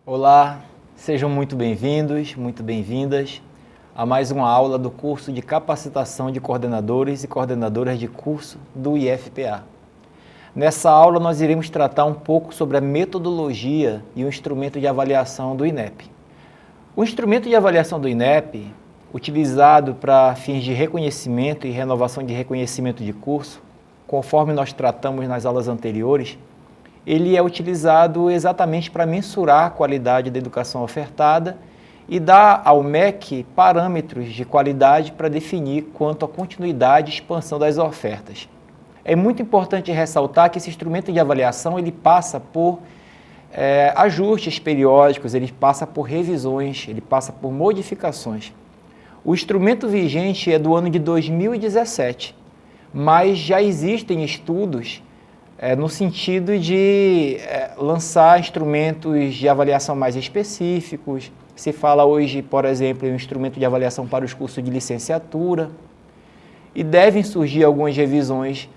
Olá, sejam muito bem-vindos, muito bem-vindas a mais uma aula do curso de capacitação de coordenadores e coordenadoras de curso do IFPA. Nessa aula nós iremos tratar um pouco sobre a metodologia e o instrumento de avaliação do INEP. O instrumento de avaliação do INEP, utilizado para fins de reconhecimento e renovação de reconhecimento de curso, conforme nós tratamos nas aulas anteriores, ele é utilizado exatamente para mensurar a qualidade da educação ofertada e dar ao MEC parâmetros de qualidade para definir quanto à continuidade e expansão das ofertas. É muito importante ressaltar que esse instrumento de avaliação ele passa por ajustes periódicos, ele passa por revisões, ele passa por modificações. O instrumento vigente é do ano de 2017, mas já existem estudos no sentido de lançar instrumentos de avaliação mais específicos. Se fala hoje, por exemplo, em um instrumento de avaliação para os cursos de licenciatura, e devem surgir algumas revisões,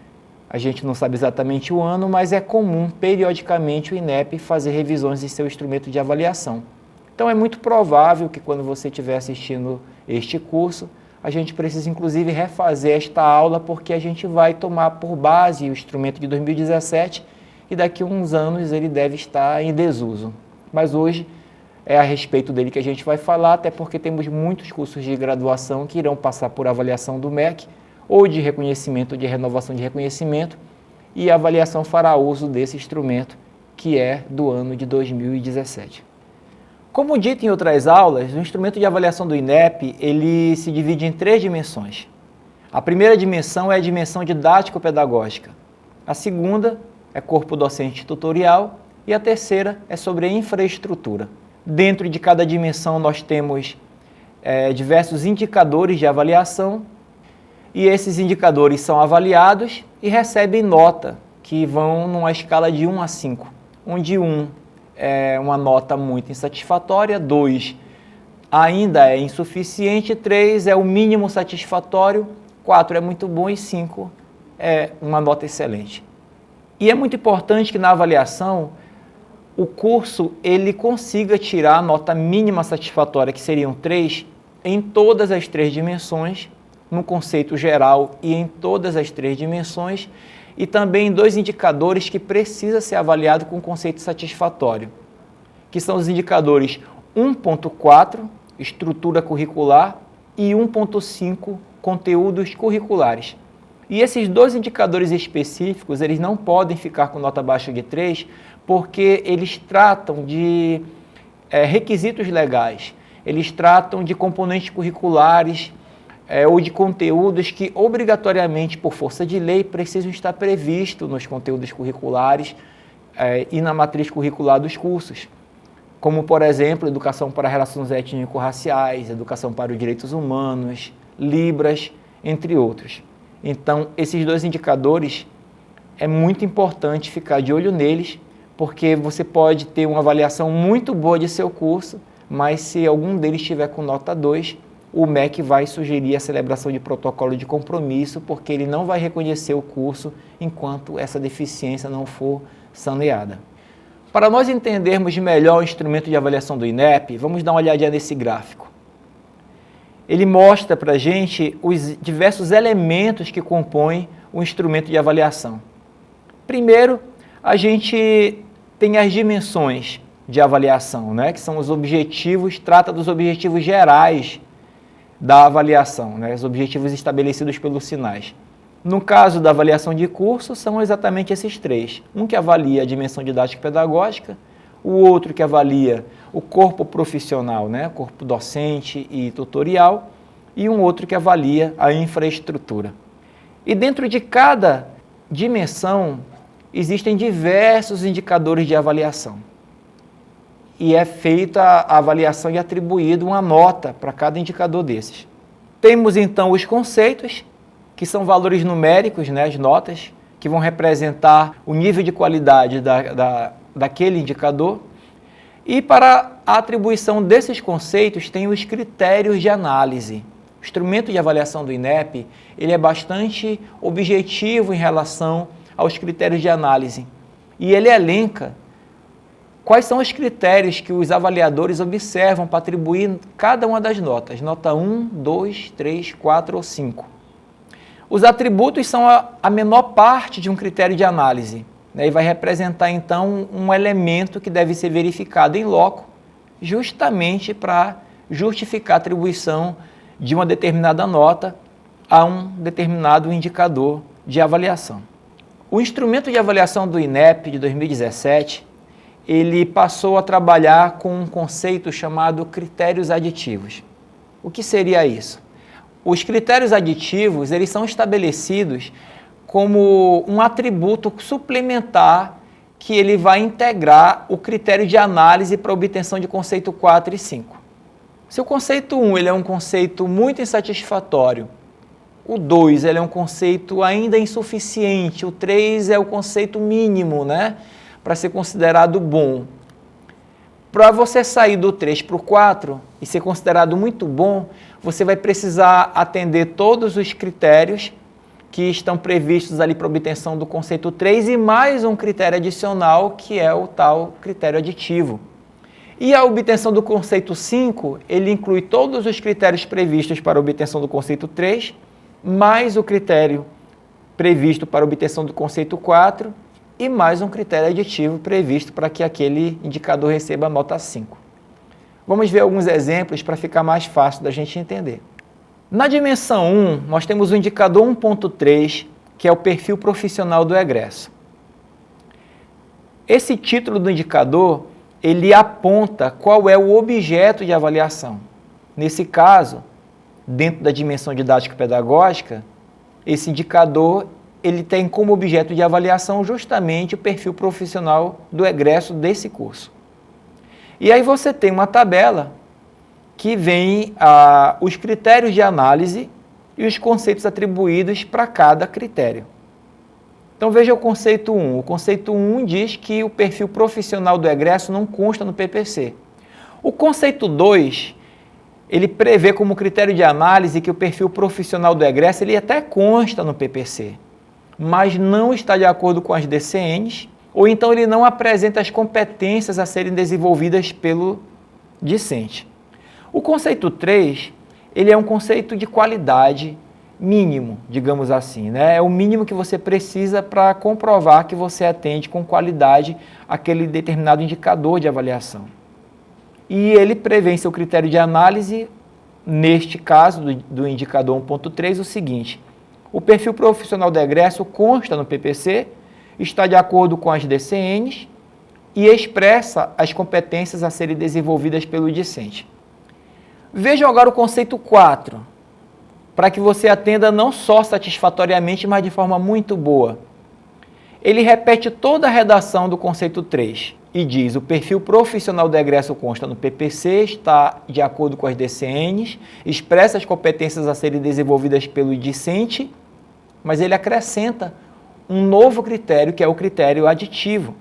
a gente não sabe exatamente o ano, mas é comum, periodicamente, o INEP fazer revisões em seu instrumento de avaliação. Então é muito provável que quando você estiver assistindo este curso, a gente precisa, inclusive, refazer esta aula, porque a gente vai tomar por base o instrumento de 2017 e daqui a uns anos ele deve estar em desuso. Mas hoje é a respeito dele que a gente vai falar, até porque temos muitos cursos de graduação que irão passar por avaliação do MEC, ou de reconhecimento, ou de renovação de reconhecimento, e a avaliação fará uso desse instrumento, que é do ano de 2017. Como dito em outras aulas, o instrumento de avaliação do INEP, ele se divide em 3 dimensões. A primeira dimensão é a dimensão didático-pedagógica. A segunda é corpo docente tutorial e a terceira é sobre a infraestrutura. Dentro de cada dimensão nós temos diversos indicadores de avaliação e esses indicadores são avaliados e recebem nota, que vão numa escala de 1 a 5, onde 1 é uma nota muito insatisfatória, 2 ainda é insuficiente, 3 é o mínimo satisfatório, 4 é muito bom e 5 é uma nota excelente. E é muito importante que na avaliação o curso ele consiga tirar a nota mínima satisfatória, que seriam 3, em todas as 3 dimensões, no conceito geral e em todas as 3 dimensões, e também 2 indicadores que precisa ser avaliado com conceito satisfatório, que são os indicadores 1.4, estrutura curricular, e 1.5, conteúdos curriculares. E esses 2 indicadores específicos, eles não podem ficar com nota abaixo de 3, porque eles tratam de requisitos legais, eles tratam de componentes curriculares, ou de conteúdos que obrigatoriamente, por força de lei, precisam estar previstos nos conteúdos curriculares e na matriz curricular dos cursos, como, por exemplo, educação para relações étnico-raciais, educação para os direitos humanos, Libras, entre outros. Então, esses 2 indicadores, é muito importante ficar de olho neles, porque você pode ter uma avaliação muito boa de seu curso, mas se algum deles estiver com nota 2, o MEC vai sugerir a celebração de protocolo de compromisso, porque ele não vai reconhecer o curso enquanto essa deficiência não for saneada. Para nós entendermos melhor o instrumento de avaliação do INEP, vamos dar uma olhadinha nesse gráfico. Ele mostra para a gente os diversos elementos que compõem o instrumento de avaliação. Primeiro, a gente tem as dimensões de avaliação, que são os objetivos, trata dos objetivos gerais da avaliação, os objetivos estabelecidos pelos sinais. No caso da avaliação de curso, são exatamente esses 3. Um que avalia a dimensão didático-pedagógica, o outro que avalia o corpo profissional, corpo docente e tutorial, e um outro que avalia a infraestrutura. E dentro de cada dimensão, existem diversos indicadores de avaliação. E é feita a avaliação e atribuída uma nota para cada indicador desses. Temos então os conceitos, que são valores numéricos, as notas, que vão representar o nível de qualidade daquele indicador. E para a atribuição desses conceitos tem os critérios de análise. O instrumento de avaliação do INEP, ele é bastante objetivo em relação aos critérios de análise. E ele elenca quais são os critérios que os avaliadores observam para atribuir cada uma das notas, nota 1, 2, 3, 4 ou 5. Os atributos são a menor parte de um critério de análise, né, e vai representar, então, um elemento que deve ser verificado em loco, justamente para justificar a atribuição de uma determinada nota a um determinado indicador de avaliação. O instrumento de avaliação do INEP de 2017, ele passou a trabalhar com um conceito chamado critérios aditivos. O que seria isso? Os critérios aditivos, eles são estabelecidos como um atributo suplementar que ele vai integrar o critério de análise para obtenção de conceito 4 e 5. Se o conceito 1 ele é um conceito muito insatisfatório, o 2 ele é um conceito ainda insuficiente, o 3 é o conceito mínimo, né, para ser considerado bom. Para você sair do 3 para o 4 e ser considerado muito bom, você vai precisar atender todos os critérios que estão previstos ali para obtenção do conceito 3 e mais um critério adicional, que é o tal critério aditivo. E a obtenção do conceito 5, ele inclui todos os critérios previstos para a obtenção do conceito 3, mais o critério previsto para a obtenção do conceito 4 e mais um critério aditivo previsto para que aquele indicador receba a nota 5. Vamos ver alguns exemplos para ficar mais fácil da gente entender. Na dimensão 1, nós temos o indicador 1.3, que é o perfil profissional do egresso. Esse título do indicador, ele aponta qual é o objeto de avaliação. Nesse caso, dentro da dimensão didático-pedagógica, esse indicador ele tem como objeto de avaliação justamente o perfil profissional do egresso desse curso. E aí você tem uma tabela que vem os critérios de análise e os conceitos atribuídos para cada critério. Então veja o conceito 1. O conceito 1 diz que o perfil profissional do egresso não consta no PPC. O conceito 2, ele prevê como critério de análise que o perfil profissional do egresso ele até consta no PPC, mas não está de acordo com as DCNs, ou então ele não apresenta as competências a serem desenvolvidas pelo discente. O conceito 3, ele é um conceito de qualidade mínimo, digamos assim, né? É o mínimo que você precisa para comprovar que você atende com qualidade aquele determinado indicador de avaliação. E ele prevê em seu critério de análise, neste caso do indicador 1.3, o seguinte: o perfil profissional do egresso consta no PPC, está de acordo com as DCNs e expressa as competências a serem desenvolvidas pelo discente. Vejam agora o conceito 4, para que você atenda não só satisfatoriamente, mas de forma muito boa. Ele repete toda a redação do conceito 3 e diz: o perfil profissional do egresso consta no PPC, está de acordo com as DCNs, expressa as competências a serem desenvolvidas pelo discente, mas ele acrescenta um novo critério, que é o critério aditivo.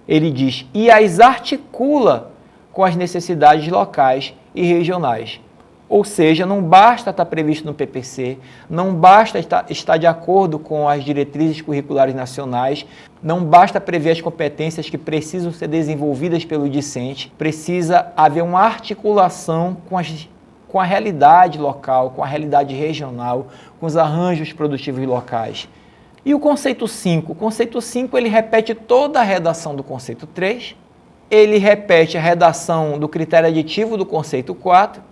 Ele diz: e as articula com as necessidades locais e regionais. Ou seja, não basta estar previsto no PPC, não basta estar de acordo com as diretrizes curriculares nacionais, não basta prever as competências que precisam ser desenvolvidas pelo discente, precisa haver uma articulação com a realidade local, com a realidade regional, com os arranjos produtivos locais. E o conceito 5? O conceito 5 ele repete toda a redação do conceito 3, ele repete a redação do critério aditivo do conceito 4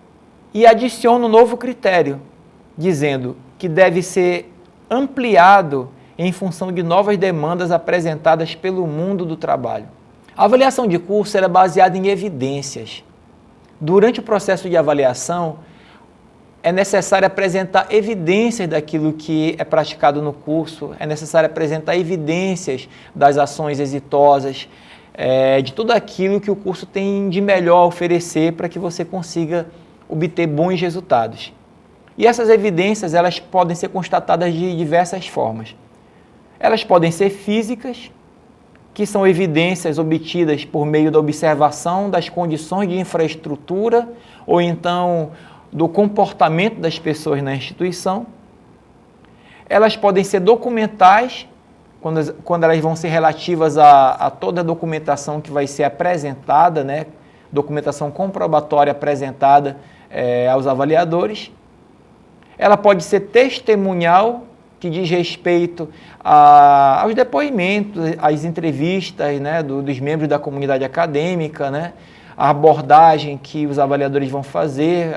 e adiciona um novo critério, dizendo que deve ser ampliado em função de novas demandas apresentadas pelo mundo do trabalho. A avaliação de curso é baseada em evidências. Durante o processo de avaliação, é necessário apresentar evidências daquilo que é praticado no curso, é necessário apresentar evidências das ações exitosas, de tudo aquilo que o curso tem de melhor a oferecer para que você consiga obter bons resultados. E essas evidências elas podem ser constatadas de diversas formas. Elas podem ser físicas, que são evidências obtidas por meio da observação das condições de infraestrutura ou então do comportamento das pessoas na instituição. Elas podem ser documentais, quando elas vão ser relativas a toda a documentação que vai ser apresentada, né? Documentação comprobatória apresentada aos avaliadores. Ela pode ser testemunhal, que diz respeito aos depoimentos, às entrevistas, né, dos membros da comunidade acadêmica, né, a abordagem que os avaliadores vão fazer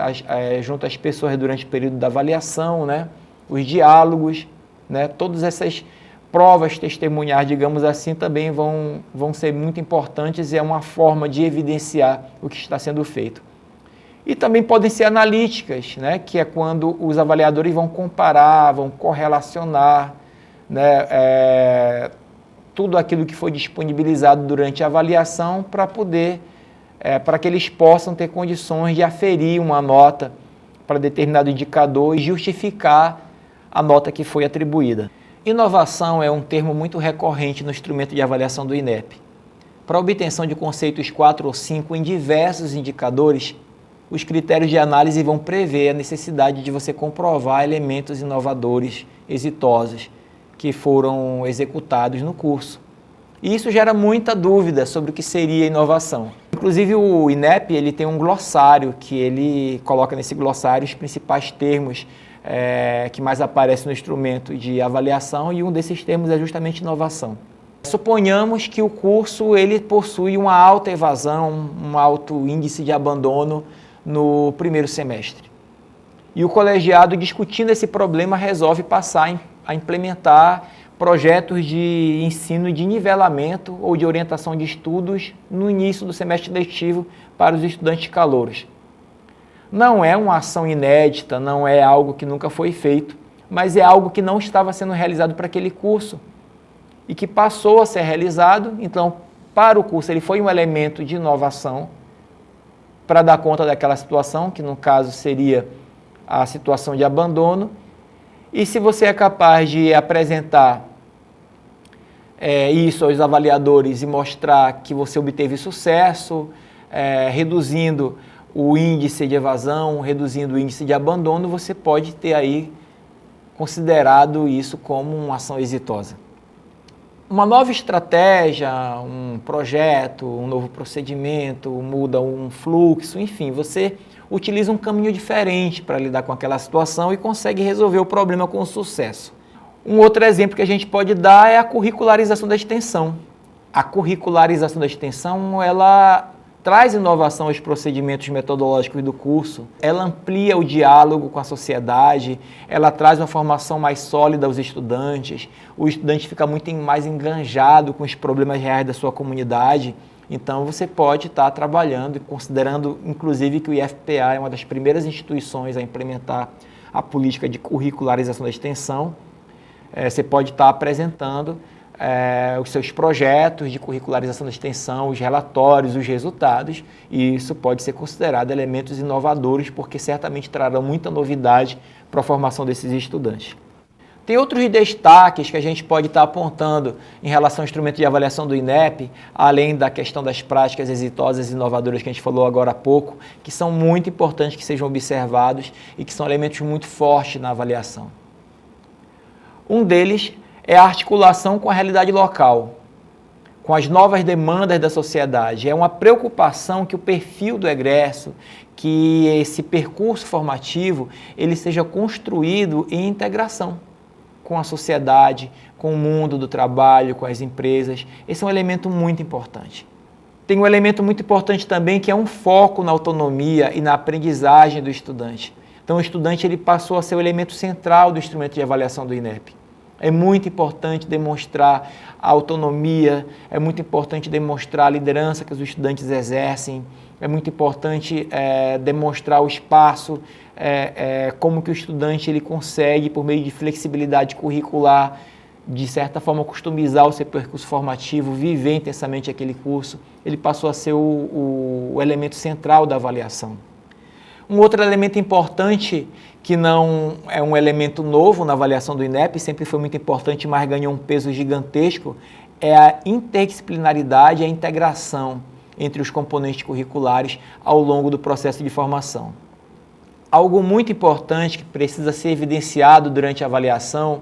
junto às pessoas durante o período da avaliação, né, os diálogos, né, todas essas provas testemunhais, digamos assim, também vão ser muito importantes e é uma forma de evidenciar o que está sendo feito. E também podem ser analíticas, né, que é quando os avaliadores vão comparar, vão correlacionar, né, tudo aquilo que foi disponibilizado durante a avaliação para poder, para que eles possam ter condições de aferir uma nota para determinado indicador e justificar a nota que foi atribuída. Inovação é um termo muito recorrente no instrumento de avaliação do INEP. Para a obtenção de conceitos 4 ou 5 em diversos indicadores, os critérios de análise vão prever a necessidade de você comprovar elementos inovadores, exitosos, que foram executados no curso. E isso gera muita dúvida sobre o que seria inovação. Inclusive o INEP ele tem um glossário, que ele coloca nesse glossário os principais termos que mais aparecem no instrumento de avaliação, e um desses termos é justamente inovação. Suponhamos que o curso ele possui uma alta evasão, um alto índice de abandono no primeiro semestre. E o colegiado, discutindo esse problema, resolve passar a implementar projetos de ensino de nivelamento ou de orientação de estudos no início do semestre letivo para os estudantes calouros. Não é uma ação inédita, não é algo que nunca foi feito, mas é algo que não estava sendo realizado para aquele curso e que passou a ser realizado. Então, para o curso, ele foi um elemento de inovação para dar conta daquela situação, que no caso seria a situação de abandono. E se você é capaz de apresentar isso aos avaliadores e mostrar que você obteve sucesso, reduzindo o índice de evasão, reduzindo o índice de abandono, você pode ter aí considerado isso como uma ação exitosa. Uma nova estratégia, um projeto, um novo procedimento, muda um fluxo, enfim, você utiliza um caminho diferente para lidar com aquela situação e consegue resolver o problema com sucesso. Um outro exemplo que a gente pode dar é a curricularização da extensão. A curricularização da extensão, ela traz inovação aos procedimentos metodológicos do curso, ela amplia o diálogo com a sociedade, ela traz uma formação mais sólida aos estudantes, o estudante fica muito mais enganjado com os problemas reais da sua comunidade. Então você pode estar trabalhando, considerando inclusive que o IFPA é uma das primeiras instituições a implementar a política de curricularização da extensão, você pode estar apresentando os seus projetos de curricularização da extensão, os relatórios, os resultados, e isso pode ser considerado elementos inovadores, porque certamente trarão muita novidade para a formação desses estudantes. Tem outros destaques que a gente pode estar apontando em relação ao instrumento de avaliação do INEP, além da questão das práticas exitosas e inovadoras que a gente falou agora há pouco, que são muito importantes que sejam observados e que são elementos muito fortes na avaliação. Um deles é a articulação com a realidade local, com as novas demandas da sociedade. É uma preocupação que o perfil do egresso, que esse percurso formativo, ele seja construído em integração com a sociedade, com o mundo do trabalho, com as empresas. Esse é um elemento muito importante. Tem um elemento muito importante também, que é um foco na autonomia e na aprendizagem do estudante. Então, o estudante ele passou a ser o elemento central do instrumento de avaliação do INEP. É muito importante demonstrar a autonomia, é muito importante demonstrar a liderança que os estudantes exercem, é muito importante demonstrar o espaço, como que o estudante ele consegue, por meio de flexibilidade curricular, de certa forma customizar o seu percurso formativo, viver intensamente aquele curso. Ele passou a ser o elemento central da avaliação. Um outro elemento importante, que não é um elemento novo na avaliação do INEP, sempre foi muito importante, mas ganhou um peso gigantesco, é a interdisciplinaridade e a integração entre os componentes curriculares ao longo do processo de formação. Algo muito importante que precisa ser evidenciado durante a avaliação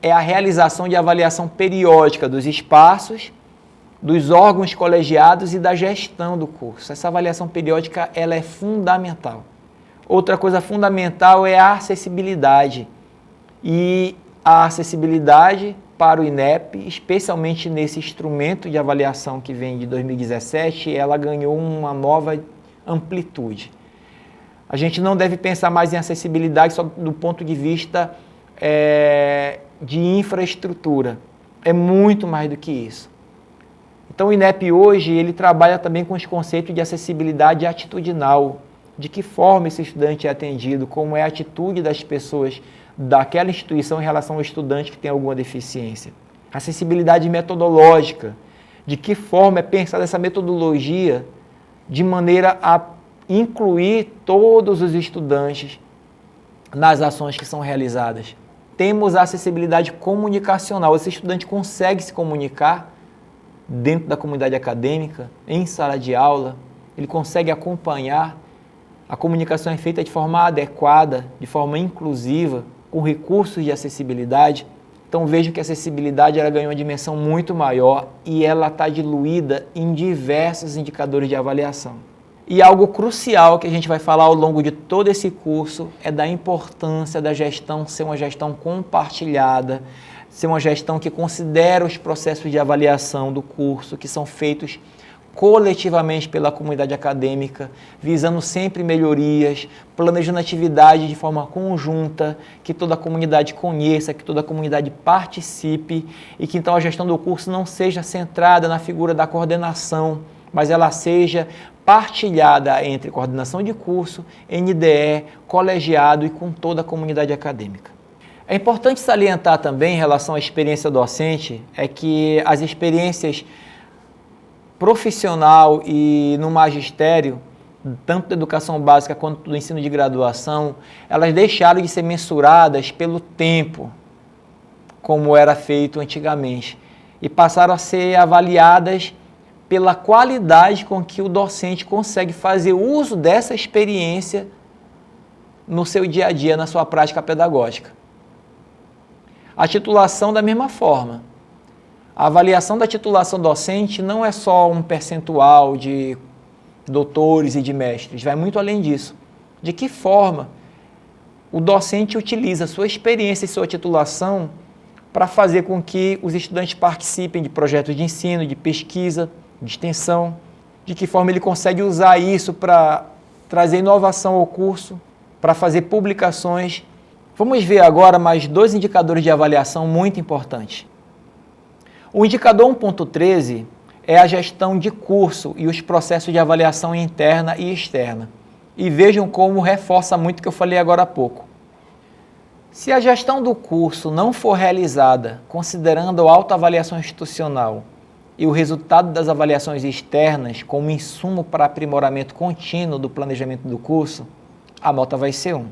é a realização de avaliação periódica dos espaços, dos órgãos colegiados e da gestão do curso. Essa avaliação periódica ela é fundamental. Outra coisa fundamental é a acessibilidade. E a acessibilidade para o INEP, especialmente nesse instrumento de avaliação que vem de 2017, ela ganhou uma nova amplitude. A gente não deve pensar mais em acessibilidade só do ponto de vista de infraestrutura. É muito mais do que isso. Então o INEP hoje ele trabalha também com os conceitos de acessibilidade atitudinal. De que forma esse estudante é atendido, como é a atitude das pessoas daquela instituição em relação ao estudante que tem alguma deficiência. Acessibilidade metodológica, de que forma é pensada essa metodologia de maneira a incluir todos os estudantes nas ações que são realizadas. Temos a acessibilidade comunicacional, esse estudante consegue se comunicar dentro da comunidade acadêmica, em sala de aula, ele consegue acompanhar, a comunicação é feita de forma adequada, de forma inclusiva, com recursos de acessibilidade. Então vejo que a acessibilidade ela ganhou uma dimensão muito maior e ela está diluída em diversos indicadores de avaliação. E algo crucial que a gente vai falar ao longo de todo esse curso é da importância da gestão ser uma gestão compartilhada, ser uma gestão que considera os processos de avaliação do curso, que são feitos coletivamente pela comunidade acadêmica, visando sempre melhorias, planejando atividades de forma conjunta, que toda a comunidade conheça, que toda a comunidade participe e que então a gestão do curso não seja centrada na figura da coordenação, mas ela seja partilhada entre coordenação de curso, NDE, colegiado e com toda a comunidade acadêmica. É importante salientar também em relação à experiência docente, é que as experiências profissional e no magistério, tanto da educação básica quanto do ensino de graduação, elas deixaram de ser mensuradas pelo tempo, como era feito antigamente, e passaram a ser avaliadas pela qualidade com que o docente consegue fazer uso dessa experiência no seu dia a dia, na sua prática pedagógica. A titulação da mesma forma. A avaliação da titulação docente não é só um percentual de doutores e de mestres, vai muito além disso. De que forma o docente utiliza sua experiência e sua titulação para fazer com que os estudantes participem de projetos de ensino, de pesquisa, de extensão, de que forma ele consegue usar isso para trazer inovação ao curso, para fazer publicações. Vamos ver agora mais dois indicadores de avaliação muito importantes. O indicador 1.13 é a gestão de curso e os processos de avaliação interna e externa. E vejam como reforça muito o que eu falei agora há pouco. Se a gestão do curso não for realizada considerando a autoavaliação institucional e o resultado das avaliações externas como insumo para aprimoramento contínuo do planejamento do curso, a nota vai ser 1.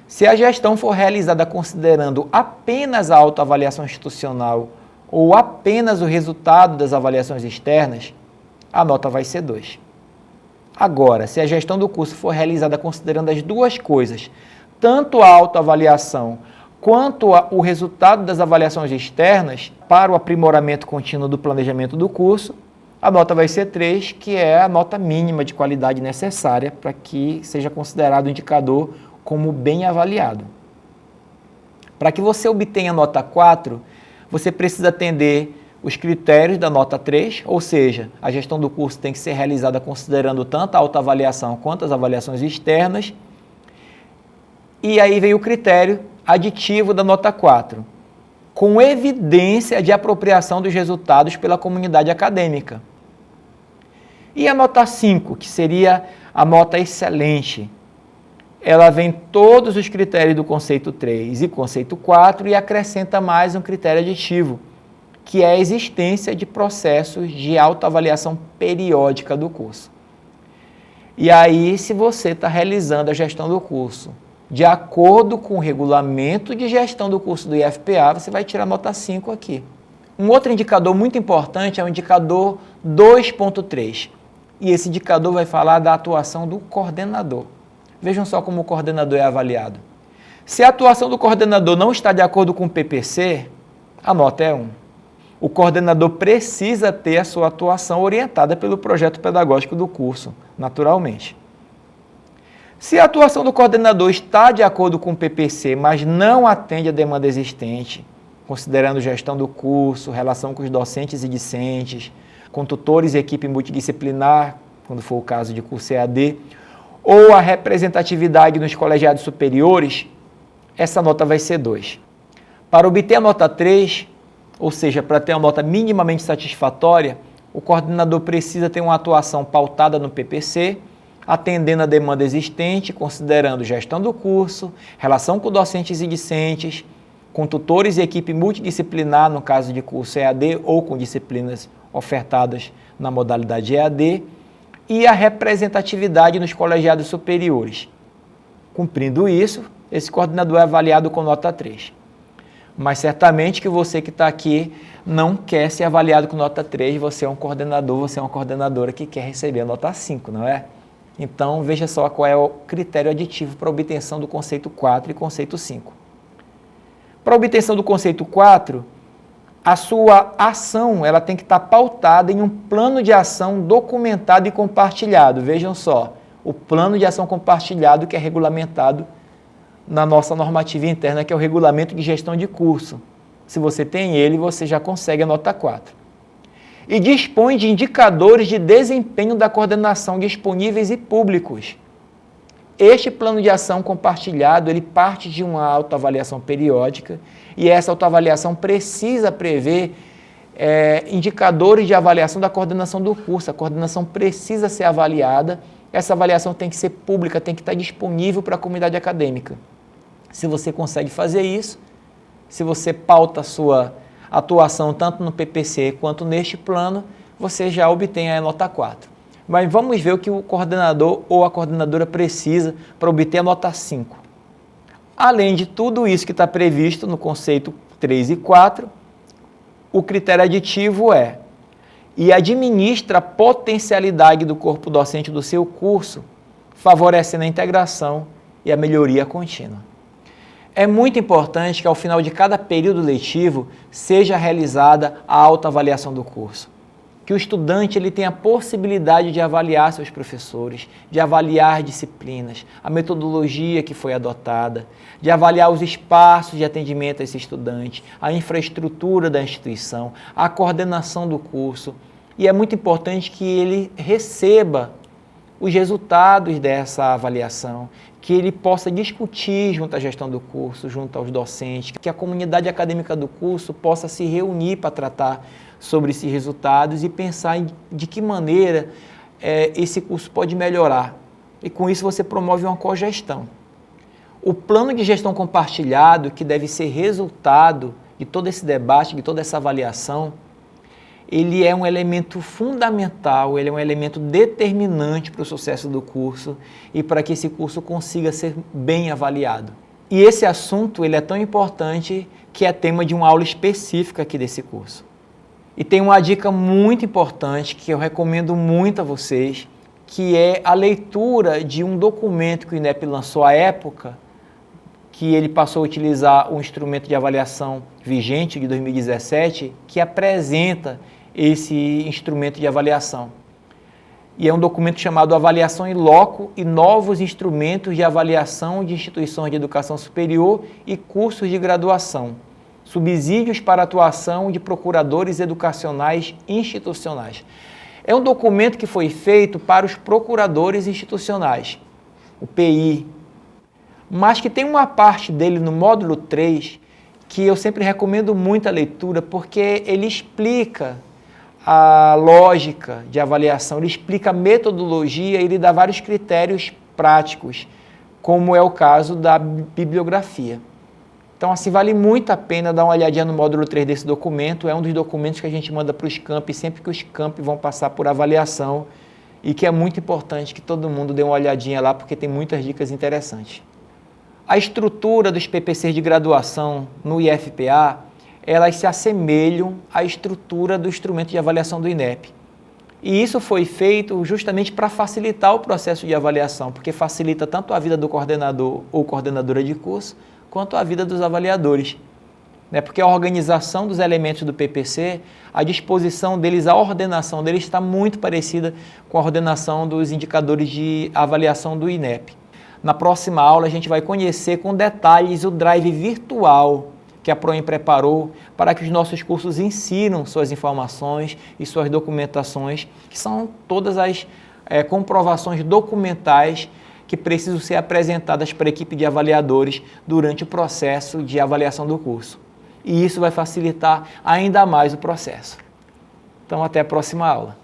Se a gestão for realizada considerando apenas a autoavaliação institucional ou apenas o resultado das avaliações externas, a nota vai ser 2. Agora, se a gestão do curso for realizada considerando as duas coisas, tanto a autoavaliação quanto o resultado das avaliações externas para o aprimoramento contínuo do planejamento do curso, a nota vai ser 3, que é a nota mínima de qualidade necessária para que seja considerado o indicador como bem avaliado. Para que você obtenha a nota 4, você precisa atender os critérios da nota 3, ou seja, a gestão do curso tem que ser realizada considerando tanto a autoavaliação quanto as avaliações externas. E aí vem o critério aditivo da nota 4, com evidência de apropriação dos resultados pela comunidade acadêmica. E a nota 5, que seria a nota excelente, ela vem todos os critérios do conceito 3 e conceito 4 e acrescenta mais um critério aditivo, que é a existência de processos de autoavaliação periódica do curso. E aí, se você está realizando a gestão do curso de acordo com o regulamento de gestão do curso do IFPA, você vai tirar nota 5 aqui. Um outro indicador muito importante é o indicador 2.3. E esse indicador vai falar da atuação do coordenador. Vejam só como o coordenador é avaliado. Se a atuação do coordenador não está de acordo com o PPC, a nota é 1. O coordenador precisa ter a sua atuação orientada pelo projeto pedagógico do curso, naturalmente. Se a atuação do coordenador está de acordo com o PPC, mas não atende à demanda existente, considerando gestão do curso, relação com os docentes e discentes, com tutores e equipe multidisciplinar, quando for o caso de curso EAD, ou a representatividade nos colegiados superiores, essa nota vai ser 2. Para obter a nota 3, ou seja, para ter uma nota minimamente satisfatória, o coordenador precisa ter uma atuação pautada no PPC, atendendo a demanda existente, considerando gestão do curso, relação com docentes e discentes, com tutores e equipe multidisciplinar, no caso de curso EAD, ou com disciplinas ofertadas na modalidade EAD, e a representatividade nos colegiados superiores. Cumprindo isso, esse coordenador é avaliado com nota 3. Mas certamente que você que está aqui não quer ser avaliado com nota 3, você é um coordenador, você é uma coordenadora que quer receber a nota 5, não é? Então, veja só qual é o critério aditivo para a obtenção do conceito 4 e conceito 5. Para a obtenção do conceito 4, a sua ação ela tem que estar pautada em um plano de ação documentado e compartilhado. Vejam só, o plano de ação compartilhado que é regulamentado na nossa normativa interna, que é o Regulamento de Gestão de Curso. Se você tem ele, você já consegue a nota 4. E dispõe de indicadores de desempenho da coordenação disponíveis e públicos. Este plano de ação compartilhado, ele parte de uma autoavaliação periódica e essa autoavaliação precisa prever indicadores de avaliação da coordenação do curso. A coordenação precisa ser avaliada, essa avaliação tem que ser pública, tem que estar disponível para a comunidade acadêmica. Se você consegue fazer isso, se você pauta a sua atuação tanto no PPC quanto neste plano, você já obtém a nota 4. Mas vamos ver o que o coordenador ou a coordenadora precisa para obter a nota 5. Além de tudo isso que está previsto no conceito 3 e 4, o critério aditivo é e administra a potencialidade do corpo docente do seu curso, favorecendo a integração e a melhoria contínua. É muito importante que ao final de cada período letivo seja realizada a autoavaliação do curso. Que o estudante ele tenha a possibilidade de avaliar seus professores, de avaliar disciplinas, a metodologia que foi adotada, de avaliar os espaços de atendimento a esse estudante, a infraestrutura da instituição, a coordenação do curso. E é muito importante que ele receba os resultados dessa avaliação, que ele possa discutir junto à gestão do curso, junto aos docentes, que a comunidade acadêmica do curso possa se reunir para tratar sobre esses resultados e pensar de que maneira esse curso pode melhorar. E com isso você promove uma cogestão. O plano de gestão compartilhado, que deve ser resultado de todo esse debate, de toda essa avaliação, ele é um elemento fundamental, ele é um elemento determinante para o sucesso do curso e para que esse curso consiga ser bem avaliado. E esse assunto ele é tão importante que é tema de uma aula específica aqui desse curso. E tem uma dica muito importante que eu recomendo muito a vocês, que é a leitura de um documento que o INEP lançou à época, que ele passou a utilizar o instrumento de avaliação vigente de 2017, que apresenta esse instrumento de avaliação. E é um documento chamado Avaliação in Loco e Novos Instrumentos de Avaliação de Instituições de Educação Superior e Cursos de Graduação. Subsídios para atuação de procuradores educacionais institucionais. É um documento que foi feito para os procuradores institucionais, o PI, mas que tem uma parte dele no módulo 3 que eu sempre recomendo muito a leitura, porque ele explica a lógica de avaliação, ele explica a metodologia, ele dá vários critérios práticos, como é o caso da bibliografia. Então, assim, vale muito a pena dar uma olhadinha no módulo 3 desse documento, é um dos documentos que a gente manda para os campi, sempre que os campi vão passar por avaliação, e que é muito importante que todo mundo dê uma olhadinha lá, porque tem muitas dicas interessantes. A estrutura dos PPCs de graduação no IFPA, elas se assemelham à estrutura do instrumento de avaliação do INEP. E isso foi feito justamente para facilitar o processo de avaliação, porque facilita tanto a vida do coordenador ou coordenadora de curso, quanto a vida dos avaliadores. Porque a organização dos elementos do PPC, a disposição deles, a ordenação deles está muito parecida com a ordenação dos indicadores de avaliação do INEP. Na próxima aula a gente vai conhecer com detalhes o drive virtual que a Proem preparou para que os nossos cursos insiram suas informações e suas documentações, que são todas as comprovações documentais que precisam ser apresentadas para a equipe de avaliadores durante o processo de avaliação do curso. E isso vai facilitar ainda mais o processo. Então, até a próxima aula.